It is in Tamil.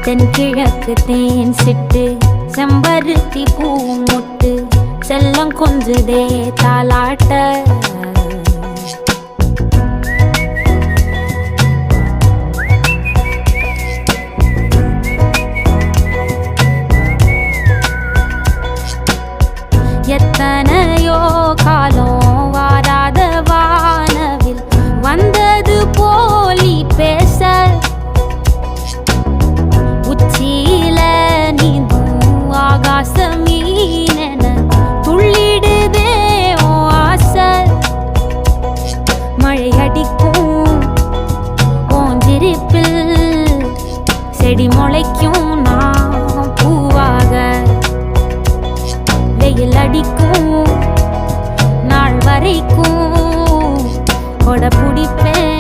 தென்கிழக்கு தேன் சிட்டு செம்பருத்தி பூ முட்டு செல்லம் கொஞ்சுதே தாலாட்ட எத்தனையோ காலம் வாராத வானவில் வந்தது போலி பேச உச்சியில நீந்தும் ஆகாச மீனென துள்ளிடுதே ஓ ஆசை மழை அடிக்கும் ஓஞ்சிருப்பில் செடி முளைக்கும் நான் பூவாக வெயில் அடிக்கும் நாள் வரைக்கும் கொடை பிடிப்பேன்